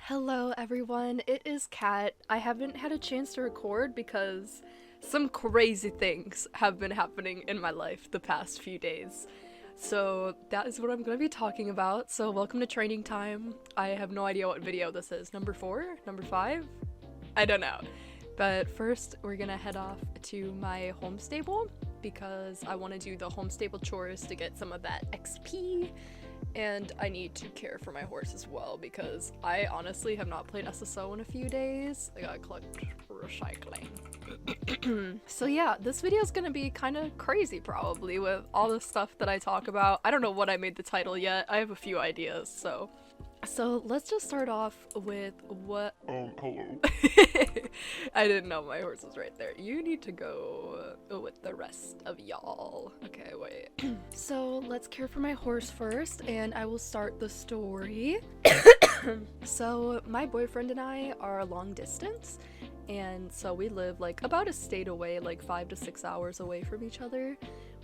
Hello everyone, it is Kat. I haven't had a chance to record because some crazy things have been happening in my life the past few days. So that is what I'm going to be talking about. So welcome to training time. I have no idea what video this is. Number 4? Number 5? I don't know. But first we're going to head off to my home stable because I want to do the home stable chores to get some of that XP. And I need to care for my horse as well because I honestly have not played SSO in a few days. I gotta collect recycling. So yeah, this video is gonna be kind of crazy probably with all the stuff that I talk about. I don't know what I made the title yet. I have a few ideas, so let's just start off with what— hello. I didn't know my horse was right there. You need to go with the rest of y'all. Okay, wait. So let's care for my horse first, and I will start the story. So my boyfriend and I are long distance, and so we live like about a state away, like 5 to 6 hours away from each other.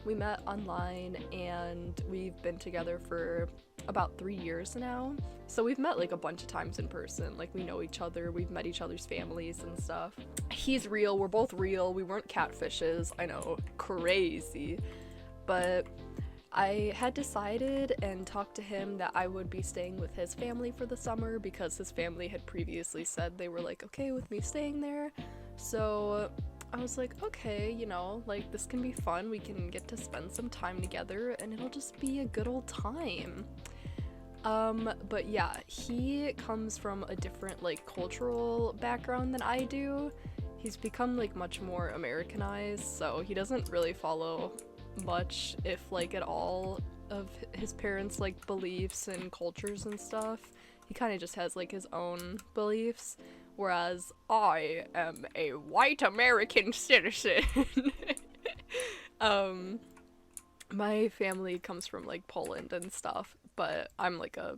We met online and we've been together for about 3 years now. So we've met like a bunch of times in person, like we know each other, we've met each other's families and stuff. He's real, we're both real, we weren't catfishes, I know, crazy. But I had decided and talked to him that I would be staying with his family for the summer because his family had previously said they were like okay with me staying there. So I was like, okay, you know, like this can be fun, we can get to spend some time together and it'll just be a good old time. But yeah, he comes from a different like cultural background than I do. He's become like much more Americanized, so he doesn't really follow much, if like at all, of his parents' like beliefs and cultures and stuff. He kind of just has like his own beliefs. Whereas I am a white American citizen. My family comes from like Poland and stuff, but I'm like I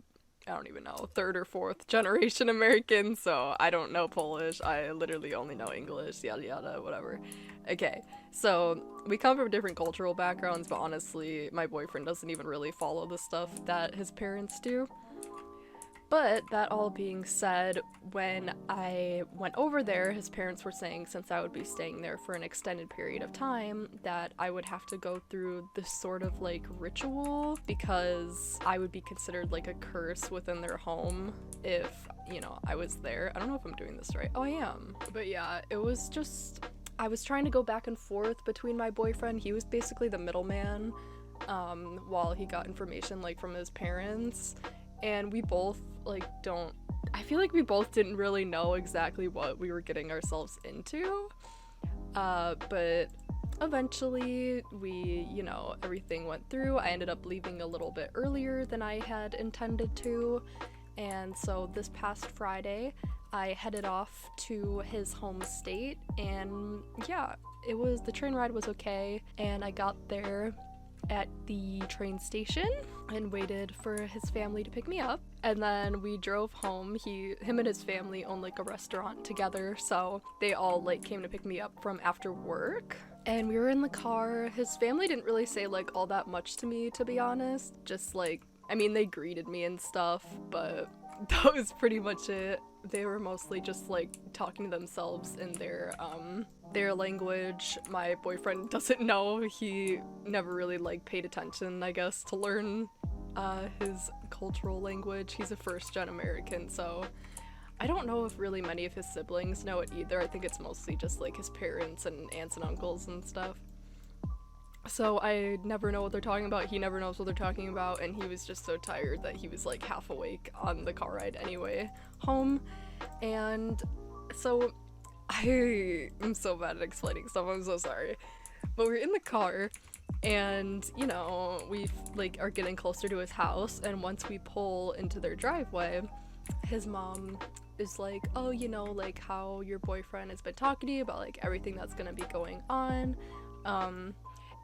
don't even know, 3rd or 4th generation American, so I don't know Polish. I literally only know English, yada yada, whatever. Okay, so we come from different cultural backgrounds, but honestly, my boyfriend doesn't even really follow the stuff that his parents do. But that all being said, when I went over there, his parents were saying since I would be staying there for an extended period of time that I would have to go through this sort of like ritual because I would be considered like a curse within their home if, you know, I was there. I don't know if I'm doing this right. Oh, I am. But yeah, it was just, I was trying to go back and forth between my boyfriend. He was basically the middleman while he got information like from his parents. And we both I feel like we both didn't really know exactly what we were getting ourselves into. But eventually you know, everything went through. I ended up leaving a little bit earlier than I had intended to. And so this past Friday, I headed off to his home state, and yeah, the train ride was okay, and I got there at the train station and waited for his family to pick me up, and then we drove home. Him and his family own like a restaurant together, so they all like came to pick me up from after work, and we were in the car. His family didn't really say like all that much to me, to be honest. Just like, I mean, they greeted me and stuff, but that was pretty much it. They were mostly just like talking to themselves in their language. My boyfriend doesn't know. He never really like paid attention, I guess, to learn his cultural language. He's a 1st-gen American, so I don't know if really many of his siblings know it either. I think it's mostly just like his parents and aunts and uncles and stuff. So I never know what they're talking about, he never knows what they're talking about, and he was just so tired that he was like half awake on the car ride anyway home. And so I am so bad at explaining stuff, I'm so sorry. But we're in the car, and you know, we like are getting closer to his house, and once we pull into their driveway, his mom is like, oh, you know, like how your boyfriend has been talking to you about like everything that's gonna be going on.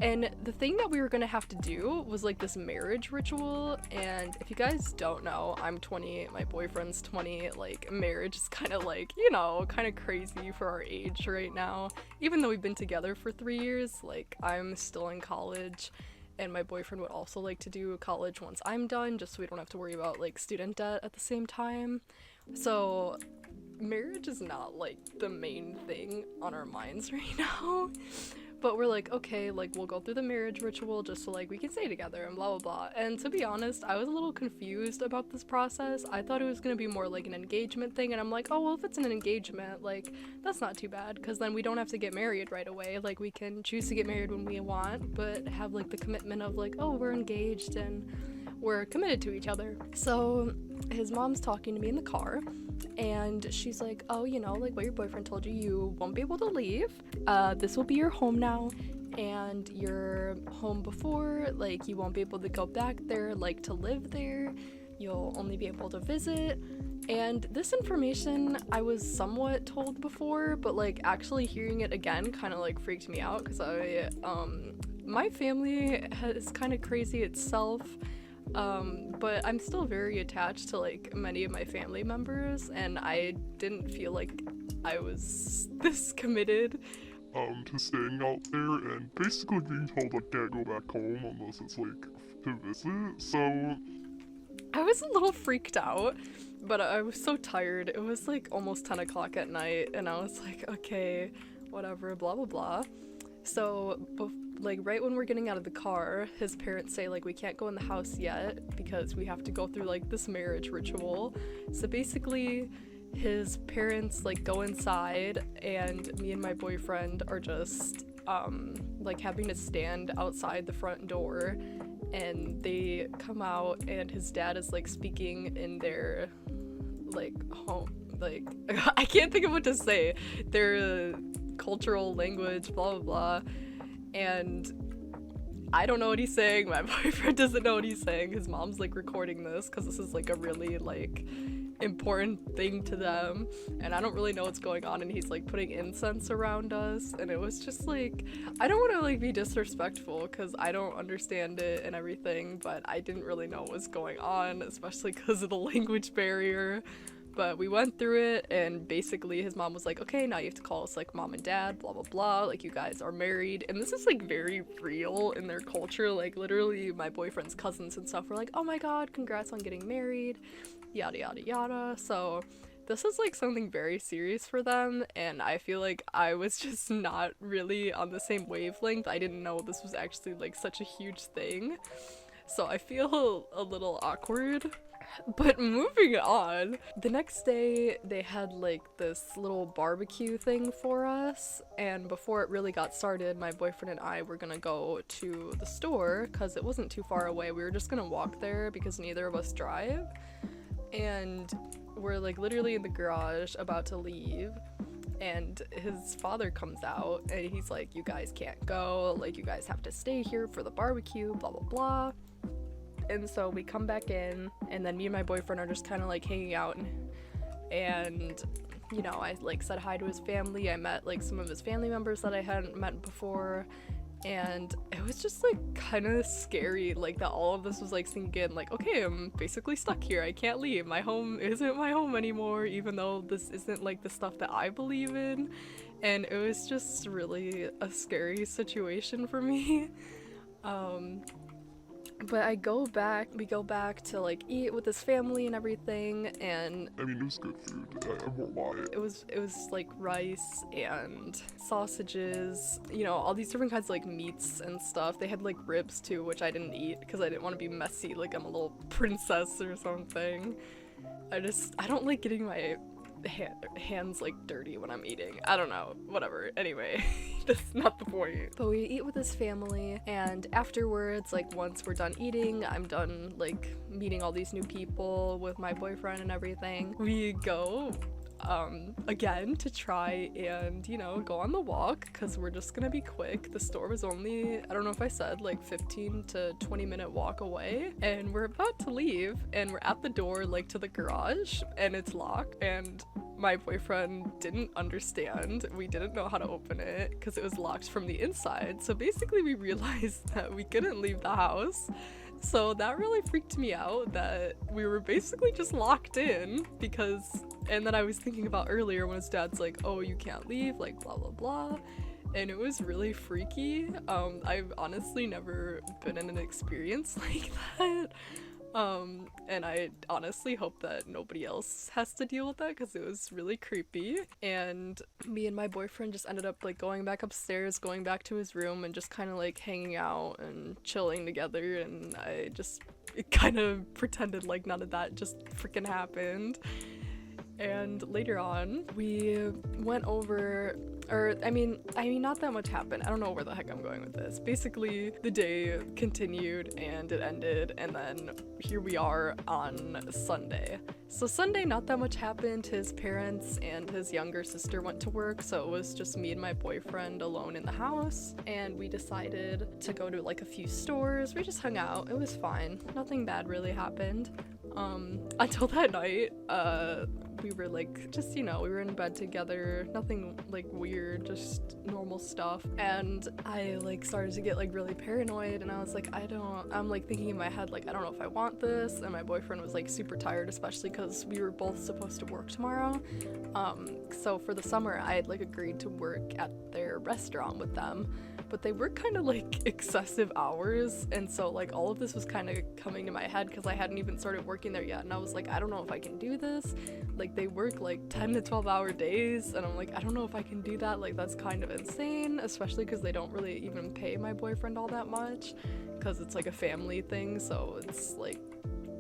And the thing that we were gonna have to do was like this marriage ritual, and if you guys don't know, I'm 20, my boyfriend's 20, like marriage is kind of like, you know, kind of crazy for our age right now. Even though we've been together for 3 years, like I'm still in college, and my boyfriend would also like to do college once I'm done, just so we don't have to worry about like student debt at the same time, So marriage is not like the main thing on our minds right now. But we're like, okay, like we'll go through the marriage ritual just so like we can stay together and blah blah blah. And to be honest, I was a little confused about this process. I thought it was gonna be more like an engagement thing, and I'm like, oh well, if it's an engagement, like that's not too bad, because then we don't have to get married right away. Like we can choose to get married when we want, but have like the commitment of like, oh, we're engaged and we're committed to each other. So his mom's talking to me in the car, and she's like, oh, you know, like what your boyfriend told you, you won't be able to leave. This will be your home now, and your home before, like you won't be able to go back there, like to live there. You'll only be able to visit. And this information I was somewhat told before, but like actually hearing it again kind of like freaked me out, because my family is kind of crazy itself. But I'm still very attached to like many of my family members, and I didn't feel like I was this committed to staying out there and basically being told I can't go back home unless it's like to visit. So I was a little freaked out, but I was so tired. It was like almost 10 o'clock at night, and I was like, okay, whatever, blah blah blah. So like right when we're getting out of the car, his parents say like we can't go in the house yet because we have to go through like this marriage ritual. So basically his parents like go inside, and me and my boyfriend are just like having to stand outside the front door, and they come out, and his dad is like speaking in their like home, like I can't think of what to say, their cultural language, blah blah blah. And I don't know what he's saying, my boyfriend doesn't know what he's saying. His mom's like recording this because this is like a really like important thing to them, and I don't really know what's going on, and he's like putting incense around us, and it was just like, I don't want to like be disrespectful because I don't understand it and everything, but I didn't really know what was going on, especially because of the language barrier. But we went through it, and basically his mom was like, okay, now you have to call us like mom and dad, blah blah blah, like you guys are married. And this is like very real in their culture. Like literally my boyfriend's cousins and stuff were like, oh my god, congrats on getting married, yada yada yada. So this is like something very serious for them, and I feel like I was just not really on the same wavelength. I didn't know this was actually like such a huge thing, so I feel a little awkward. But moving on, the next day they had like this little barbecue thing for us, and before it really got started, my boyfriend and I were gonna go to the store because it wasn't too far away. We were just gonna walk there because neither of us drive, and we're like literally in the garage about to leave, and his father comes out and he's like, you guys can't go, like you guys have to stay here for the barbecue, blah blah blah. And so we come back in, and then me and my boyfriend are just kind of like hanging out, and you know, I like said hi to his family. I met like some of his family members that I hadn't met before, and it was just like kind of scary, like that all of this was like sinking in, like, okay, I'm basically stuck here, I can't leave, my home isn't my home anymore, even though this isn't like the stuff that I believe in. And it was just really a scary situation for me. But we go back to like eat with his family and everything, and I mean, it was good food, I won't lie. it was like rice and sausages, you know, all these different kinds of like meats and stuff. They had like ribs too, which I didn't eat because I didn't want to be messy, like I'm a little princess or something. I don't like getting my hands like dirty when I'm eating. I don't know, whatever. Anyway, that's not the point. But we eat with his family, and afterwards, like once we're done eating, I'm done like meeting all these new people with my boyfriend and everything, we go again to try and, you know, go on the walk because we're just gonna be quick. The store was only, I don't know if I said, like 15 to 20 minute walk away, and we're about to leave, and we're at the door like to the garage, and it's locked, and my boyfriend didn't understand. We didn't know how to open it because it was locked from the inside. So basically we realized that we couldn't leave the house. So that really freaked me out, that we were basically just locked in because, and then I was thinking about earlier when his dad's like, oh, you can't leave, like blah blah blah, and it was really freaky. I've honestly never been in an experience like that. And I honestly hope that nobody else has to deal with that because it was really creepy. And me and my boyfriend just ended up like going back upstairs, going back to his room, and just kind of like hanging out and chilling together. And I just kind of pretended like none of that just freaking happened. And later on, we went over, or I mean, not that much happened. I don't know where the heck I'm going with this. Basically, the day continued and it ended, and then here we are on Sunday. So Sunday, not that much happened. His parents and his younger sister went to work, so it was just me and my boyfriend alone in the house, and we decided to go to like a few stores. We just hung out. It was fine. Nothing bad really happened. Until that night, we were like, just, you know, we were in bed together, nothing like weird, just normal stuff. And I like started to get like really paranoid, and I was like, I'm like thinking in my head, like, I don't know if I want this. And my boyfriend was like super tired, especially because we were both supposed to work tomorrow. So for the summer, I had like agreed to work at their restaurant with them, but they were kind of like excessive hours. And so like all of this was kind of coming to my head because I hadn't even started working there yet. And I was like, I don't know if I can do this. Like they work like 10 to 12 hour days, and I'm like, I don't know if I can do that. Like that's kind of insane, especially because they don't really even pay my boyfriend all that much because it's like a family thing, so it's like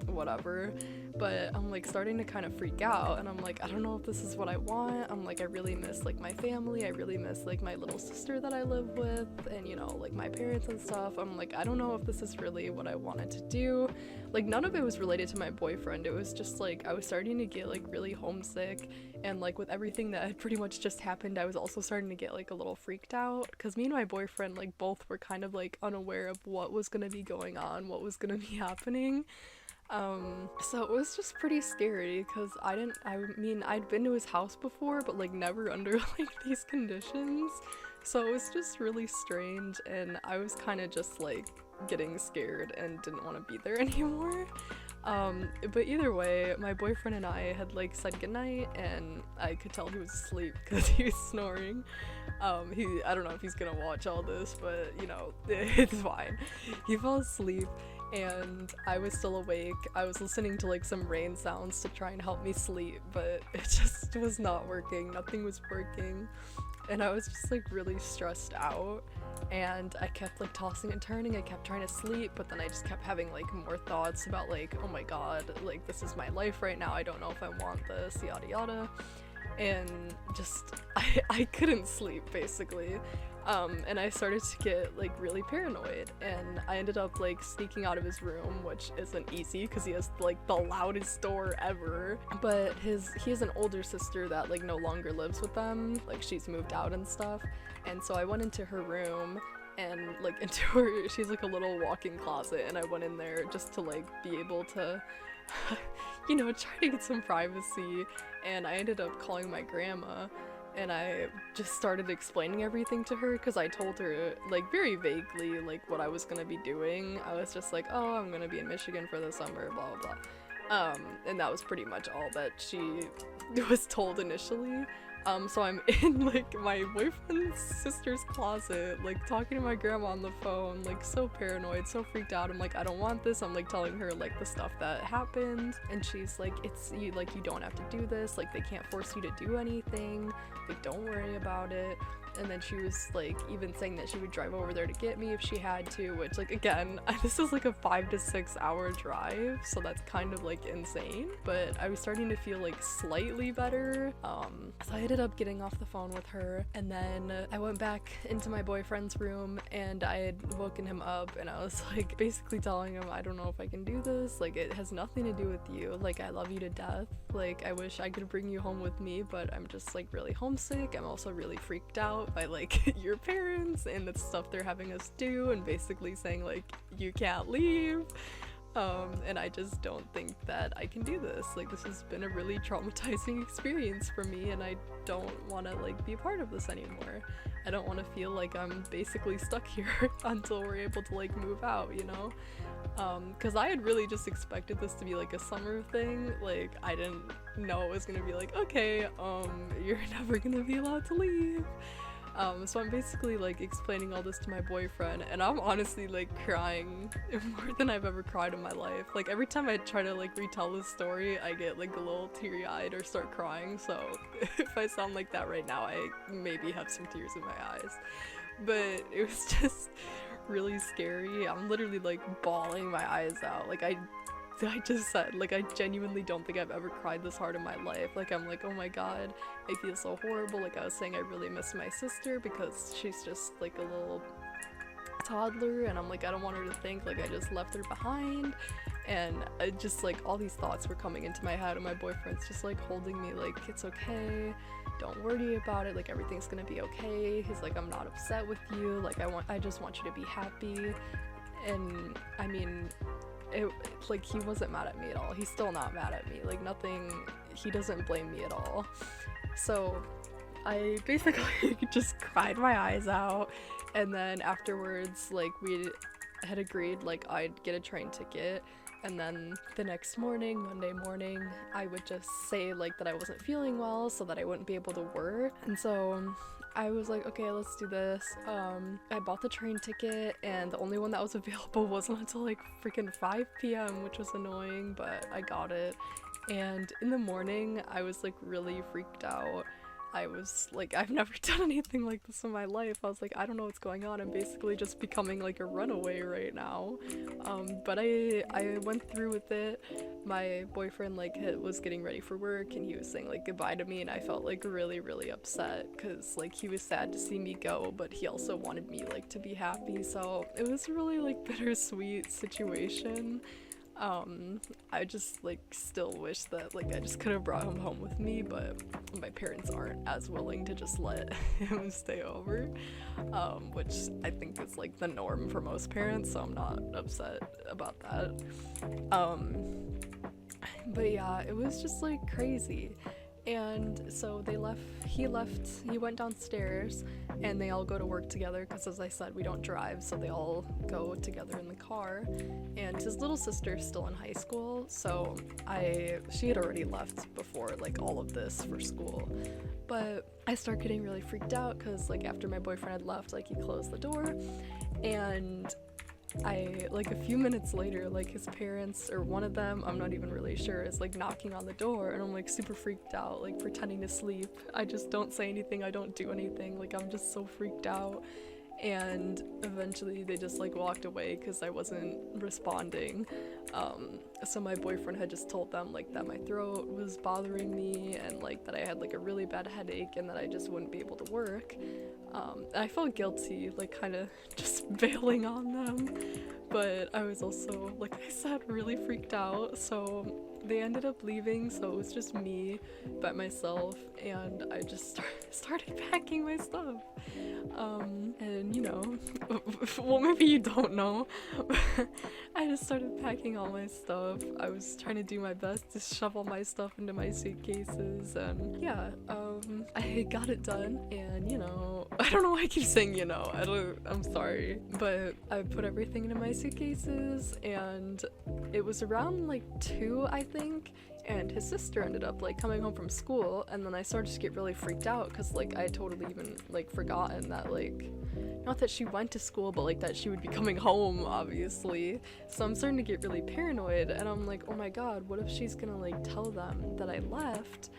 whatever. But I'm like starting to kind of freak out, and I'm like, I don't know if this is what I want. I'm like, I really miss like my family. I really miss like my little sister that I live with, and you know, like my parents and stuff. I'm like, I don't know if this is really what I wanted to do. Like none of it was related to my boyfriend. It was just like I was starting to get like really homesick, and like with everything that had pretty much just happened, I was also starting to get like a little freaked out because me and my boyfriend like both were kind of like unaware of what was gonna be going on, what was gonna be happening. So it was just pretty scary because I mean, I'd been to his house before, but like never under like these conditions. So it was just really strange, and I was kind of just like getting scared and didn't want to be there anymore. But either way, my boyfriend and I had like said goodnight, and I could tell he was asleep because he was snoring. I don't know if he's gonna watch all this, but you know, it's fine. He fell asleep, and I was still awake. I was listening to like some rain sounds to try and help me sleep, but it just was not working. Nothing was working, and I was just like really stressed out, and I kept like tossing and turning. I kept trying to sleep, but then I just kept having like more thoughts about like, oh my god, like this is my life right now. I don't know if I want this, yada yada. And just I couldn't sleep basically. And I started to get like really paranoid, and I ended up like sneaking out of his room, which isn't easy because he has like the loudest door ever. But he has an older sister that like no longer lives with them, like she's moved out and stuff. And so I went into her room, and like into her, she's like a little walk-in closet, and I went in there just to like be able to you know, try to get some privacy. And I ended up calling my grandma, and I just started explaining everything to her because I told her like very vaguely like what I was gonna be doing. I was just like, oh, I'm gonna be in Michigan for the summer, blah blah blah. And that was pretty much all that she was told initially. So I'm in like my boyfriend's sister's closet, like talking to my grandma on the phone, like so paranoid, so freaked out. I'm like, I don't want this. I'm like telling her like the stuff that happened, and she's like, it's you, like you don't have to do this, like they can't force you to do anything, like don't worry about it. And then she was like even saying that she would drive over there to get me if she had to, which like again, this is like a 5 to 6 hour drive, so that's kind of like insane. But I was starting to feel like slightly better, so I ended up getting off the phone with her, and then I went back into my boyfriend's room, and I had woken him up, and I was like basically telling him, I don't know if I can do this, like it has nothing to do with you, like I love you to death, like I wish I could bring you home with me, but I'm just like really homesick. I'm also really freaked out by like your parents and the stuff they're having us do, and basically saying like you can't leave, and I just don't think that I can do this. Like this has been a really traumatizing experience for me, and I don't want to like be a part of this anymore. I don't want to feel like I'm basically stuck here until we're able to like move out, you know? Because I had really just expected this to be like a summer thing. Like I didn't know it was gonna be like, okay, you're never gonna be allowed to leave. So I'm basically like explaining all this to my boyfriend, and I'm honestly like crying more than I've ever cried in my life. Like every time I try to like retell this story, I get like a little teary-eyed or start crying. So if I sound like that right now, I maybe have some tears in my eyes. But it was just really scary. I'm literally like bawling my eyes out. Like I just said, like, I genuinely don't think I've ever cried this hard in my life. Like, I'm like, oh my god, I feel so horrible. Like, I was saying, I really miss my sister because she's just, like, a little toddler, and I'm like, I don't want her to think, like, I just left her behind. And I just, like, all these thoughts were coming into my head, and my boyfriend's just, like, holding me, like, it's okay, don't worry about it, like, everything's gonna be okay. He's like, I'm not upset with you, like, I just want you to be happy. And, I mean, like, he wasn't mad at me at all. He's still not mad at me. Like, nothing, he doesn't blame me at all. So I basically just cried my eyes out, and then afterwards, like, we had agreed, like, I'd get a train ticket, and then the next morning, Monday morning, I would just say, like, that I wasn't feeling well so that I wouldn't be able to work. And so I was like, okay, let's do this. I bought the train ticket, and the only one that was available wasn't until like freaking 5 p.m, which was annoying, but I got it. And in the morning, I was like really freaked out. I was like, I've never done anything like this in my life. I was like, I don't know what's going on. I'm basically just becoming like a runaway right now. But I went through with it. My boyfriend like was getting ready for work, and he was saying like goodbye to me, and I felt like really, really upset because like he was sad to see me go, but he also wanted me like to be happy. So it was a really like bittersweet situation. I just like still wish that like I just could have brought him home with me, but my parents aren't as willing to just let him stay over, which I think is like the norm for most parents, so I'm not upset about that. But yeah, it was just like crazy. And so he went downstairs, and they all go to work together because, as I said, we don't drive, so they all go together in the car. And his little sister's still in high school, so she had already left before like all of this for school. But I start getting really freaked out because like after my boyfriend had left, like he closed the door, and like a few minutes later, like his parents, or one of them, I'm not even really sure, is like knocking on the door, and I'm like super freaked out, like pretending to sleep. I just don't say anything, I don't do anything, like I'm just so freaked out. And eventually they just like walked away because I wasn't responding. So my boyfriend had just told them like that my throat was bothering me, and like that I had like a really bad headache, and that I just wouldn't be able to work. And I felt guilty, like kind of just bailing on them, but I was also, like I said, really freaked out. So they ended up leaving, so it was just me by myself, and I just started packing my stuff. And you know, well, maybe you don't know, but I just started packing all my stuff. I was trying to do my best to shovel my stuff into my suitcases, and yeah, I got it done. And you know, I don't know why I keep saying you know, I'm sorry, but I put everything into my suitcases, and it was around like 2, I think, and his sister ended up like coming home from school, and then I started to get really freaked out because like I had totally even like forgotten that, like, not that she went to school, but like that she would be coming home, obviously. So I'm starting to get really paranoid, and I'm like, oh my god, what if she's gonna like tell them that I left,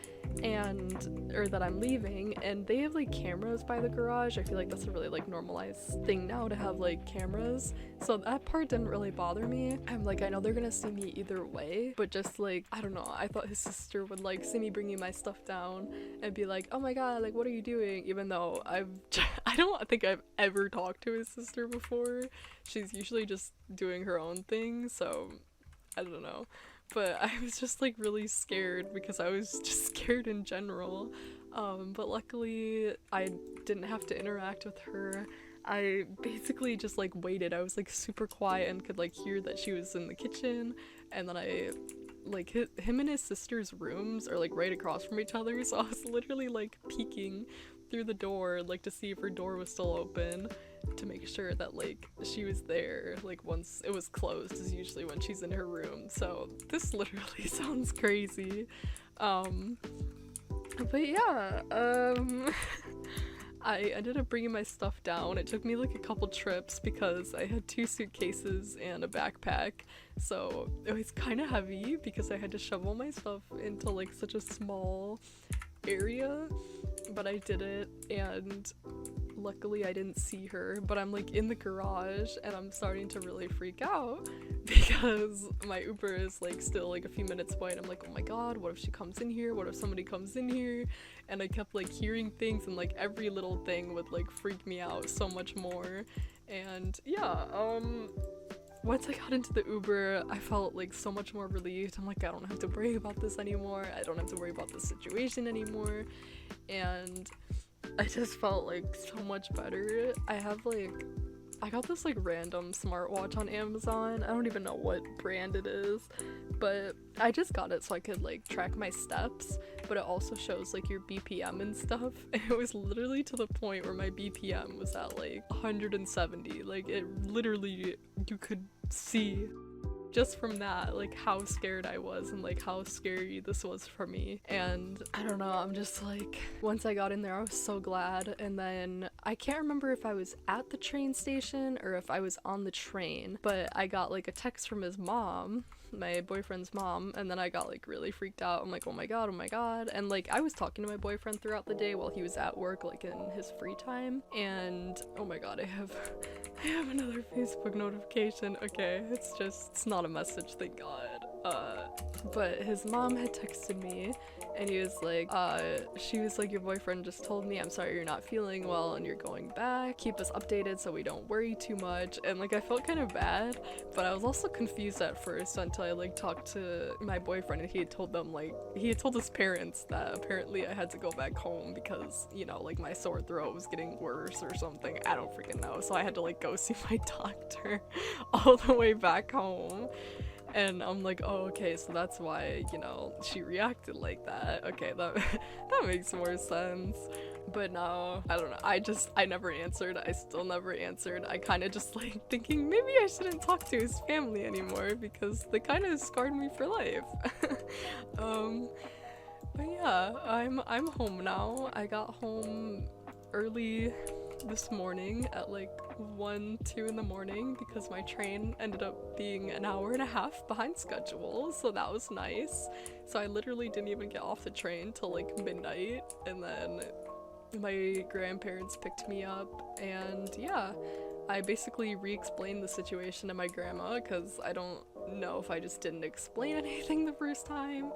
or that I'm leaving? And they have like cameras by the garage. I feel like that's a really like normalized thing now to have like cameras, so that part didn't really bother me. I'm like, I know they're gonna see me either way, but just like, I don't know, I thought his sister would like see me bringing my stuff down and be like, oh my god, like what are you doing? Even though I don't think I've ever talked to his sister before. She's usually just doing her own thing, so I don't know. But I was just like really scared because I was just scared in general. But luckily I didn't have to interact with her. I basically just like waited. I was like super quiet and could like hear that she was in the kitchen, and then I like him and his sister's rooms are like right across from each other, so I was literally like peeking through the door like to see if her door was still open, to make sure that like she was there like once it was closed, is usually when she's in her room. So this literally sounds crazy, but yeah, I ended up bringing my stuff down. It took me like a couple trips because I had 2 suitcases and a backpack, so it was kind of heavy because I had to shovel my stuff into like such a small area, but I did it, and luckily I didn't see her. But I'm like in the garage and I'm starting to really freak out because my Uber is like still like a few minutes away, and I'm like, oh my god, what if she comes in here, what if somebody comes in here? And I kept like hearing things, and like every little thing would like freak me out so much more. And yeah, once I got into the Uber, I felt like so much more relieved. I'm like, I don't have to worry about this anymore. I don't have to worry about this situation anymore. And I just felt like so much better. I got this like random smartwatch on Amazon. I don't even know what brand it is, but I just got it so I could like track my steps, but it also shows like your BPM and stuff. And it was literally to the point where my BPM was at like 170. Like it literally, you could see just from that like how scared I was and like how scary this was for me. And I don't know, I'm just like, once I got in there I was so glad. And then I can't remember if I was at the train station or if I was on the train, but I got like a text from his mom, my boyfriend's mom, and then I got like really freaked out. I'm like, oh my god. And like I was talking to my boyfriend throughout the day while he was at work, like in his free time. And oh my god, I have another Facebook notification. Okay, it's not a message, thank god. But his mom had texted me, and he was like, she was like, your boyfriend just told me, I'm sorry you're not feeling well and you're going back. Keep us updated so we don't worry too much. And like I felt kind of bad, but I was also confused at first until I like talked to my boyfriend, and he had told his parents that apparently I had to go back home because, you know, like my sore throat was getting worse or something. I don't freaking know. So I had to like go see my doctor all the way back home. And I'm like, oh, okay, so that's why, you know, she reacted like that. Okay, that makes more sense. But no, I don't know. I never answered. I still never answered. I kind of just like thinking maybe I shouldn't talk to his family anymore because they kind of scarred me for life. But yeah, I'm home now. I got home early this morning at like 1-2 in the morning because my train ended up being an hour and a half behind schedule, so that was nice. So I literally didn't even get off the train till like midnight, and then my grandparents picked me up, and yeah, I basically re-explained the situation to my grandma because I don't know if I just didn't explain anything the first time.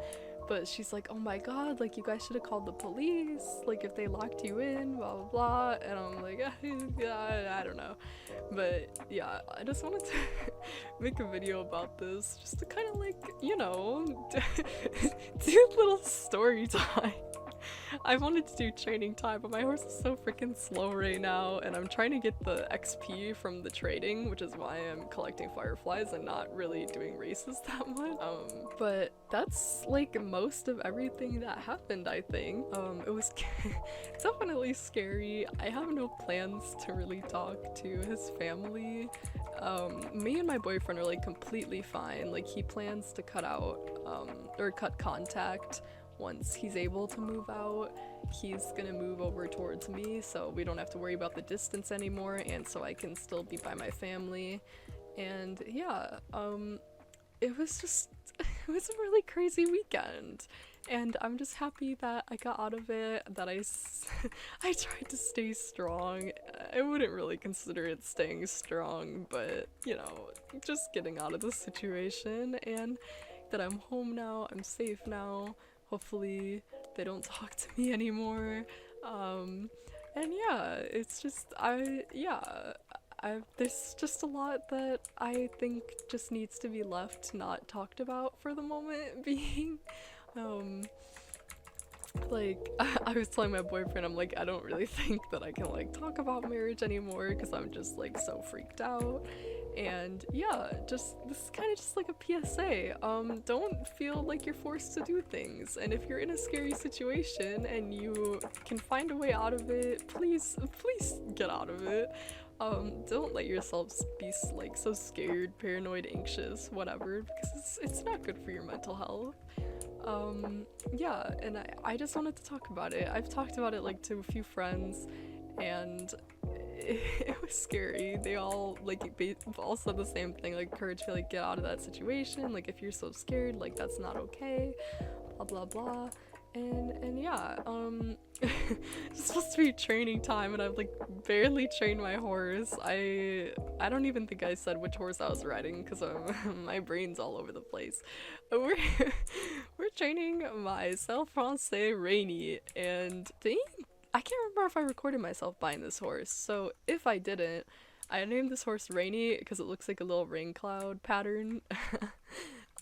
But she's like, oh my god, like you guys should have called the police, like if they locked you in, blah blah blah. And I'm like, I don't know. But yeah, I just wanted to make a video about this just to kind of like, you know, do a little story time. I wanted to do training time, but my horse is so freaking slow right now, and I'm trying to get the XP from the trading, which is why I'm collecting fireflies and not really doing races that much. But that's like most of everything that happened, I think. It was definitely scary. I have no plans to really talk to his family. Me and my boyfriend are like completely fine. Like he plans to cut contact once he's able to move out. He's gonna move over towards me, so we don't have to worry about the distance anymore, and so I can still be by my family. And yeah, it was a really crazy weekend, and I'm just happy that I got out of it, that I tried to stay strong. I wouldn't really consider it staying strong, but you know, just getting out of the situation, and that I'm home now, I'm safe now. Hopefully they don't talk to me anymore. And yeah, it's just, there's just a lot that I think just needs to be left not talked about for the moment being. Like, I was telling my boyfriend, I'm like, I don't really think that I can like talk about marriage anymore because I'm just like so freaked out. And yeah, this is kind of just like a PSA. Don't feel like you're forced to do things. And if you're in a scary situation and you can find a way out of it, please get out of it. Don't let yourselves be like so scared, paranoid, anxious, whatever, because it's not good for your mental health. Yeah, and I just wanted to talk about it. I've talked about it like to a few friends, and it was scary. They all all said the same thing, like encourage you, like get out of that situation, like if you're so scared, like that's not okay, blah blah blah. And yeah, it's supposed to be training time, and I've like barely trained my horse. I don't even think I said which horse I was riding because my brain's all over the place. We're we're training my Saint Francais Rainy, and I can't remember if I recorded myself buying this horse. So if I didn't, I named this horse Rainy because it looks like a little rain cloud pattern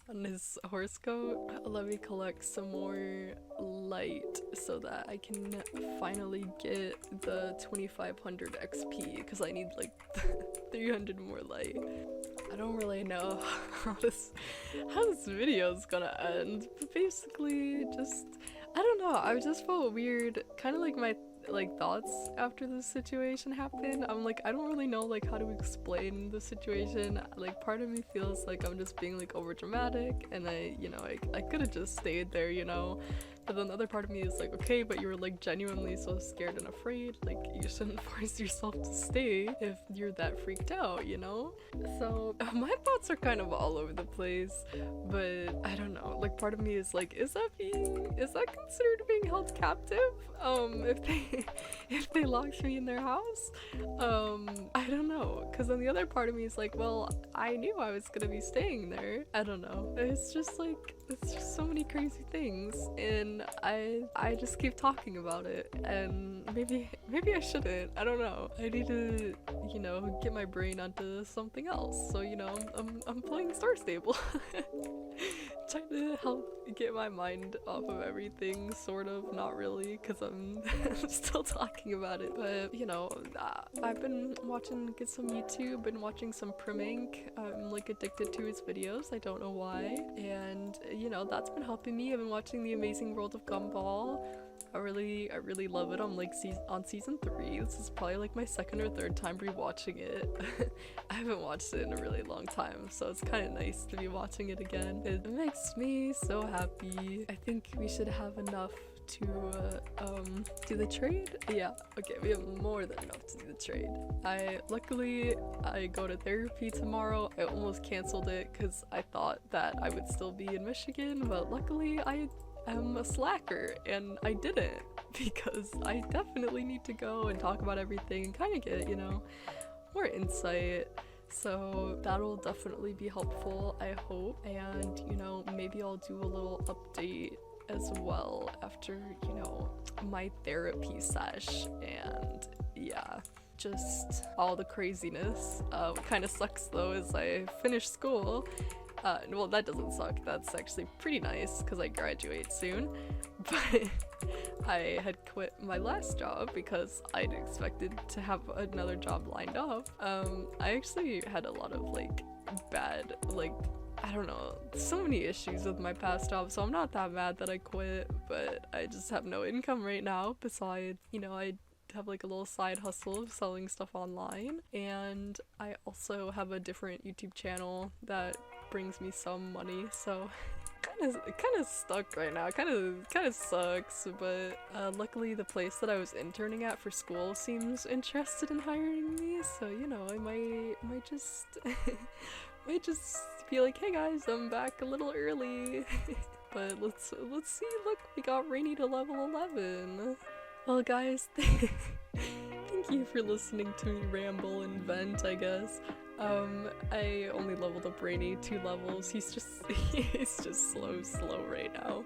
on his horse coat. Let me collect some more light so that I can finally get the 2500 XP because I need like 300 more light. I don't really know how this video is gonna end, but basically just, I don't know, I just felt weird, kind of like my thoughts after this situation happened. I'm like, I don't really know like how to explain the situation. Like part of me feels like I'm just being like over dramatic, and I could have just stayed there, but then the other part of me is like, okay, but you were like genuinely so scared and afraid, like you shouldn't force yourself to stay if you're that freaked out, So my thoughts are kind of all over the place, but I don't know, like part of me is like, is that considered being held captive if they locked me in their house? I don't know, because then the other part of me is like, well, I knew I was gonna be staying there. I don't know, it's just so many crazy things, and I just keep talking about it, and maybe I shouldn't. I don't know. I need to, get my brain onto something else. So, I'm playing Star Stable. Trying to help get my mind off of everything, sort of, not really, because I'm still talking about it. But, I've been get some YouTube, been watching some Primink. I'm like addicted to his videos. I don't know why. And, that's been helping me. I've been watching The Amazing World of Gumball. I really love it. I'm like on season 3. This is probably like my second or third time rewatching it. I haven't watched it in a really long time, so it's kind of nice to be watching it again. It makes me so happy. I think we should have enough to do the trade. Yeah, okay, we have more than enough to do the trade. Luckily I go to therapy tomorrow. I almost canceled it because I thought that I would still be in Michigan, but luckily I'm a slacker and I didn't, because I definitely need to go and talk about everything and kind of get, more insight. So that'll definitely be helpful, I hope. And, maybe I'll do a little update as well after, my therapy sesh, and yeah, just all the craziness. What kind of sucks though is I finished school. Well, that doesn't suck. That's actually pretty nice because I graduate soon. But I had quit my last job because I'd expected to have another job lined up. I actually had a lot of bad, I don't know, so many issues with my past job, so I'm not that mad that I quit, but I just have no income right now. Besides, I have a little side hustle of selling stuff online, and I also have a different YouTube channel that brings me some money, so kind of stuck right now. Kind of sucks, but luckily the place that I was interning at for school seems interested in hiring me, so I might just might just be like, hey guys, I'm back a little early. But let's see. Look, we got Rainy to level 11. Well guys, thank you for listening to me ramble and vent, I guess. I only leveled up Rainy 2 levels. He's just slow right now.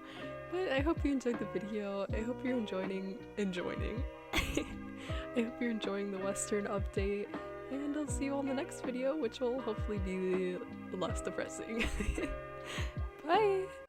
But I hope you enjoyed the video. I hope you're enjoying I hope you're enjoying the Western update, and I'll see you on the next video, which will hopefully be less depressing. Bye!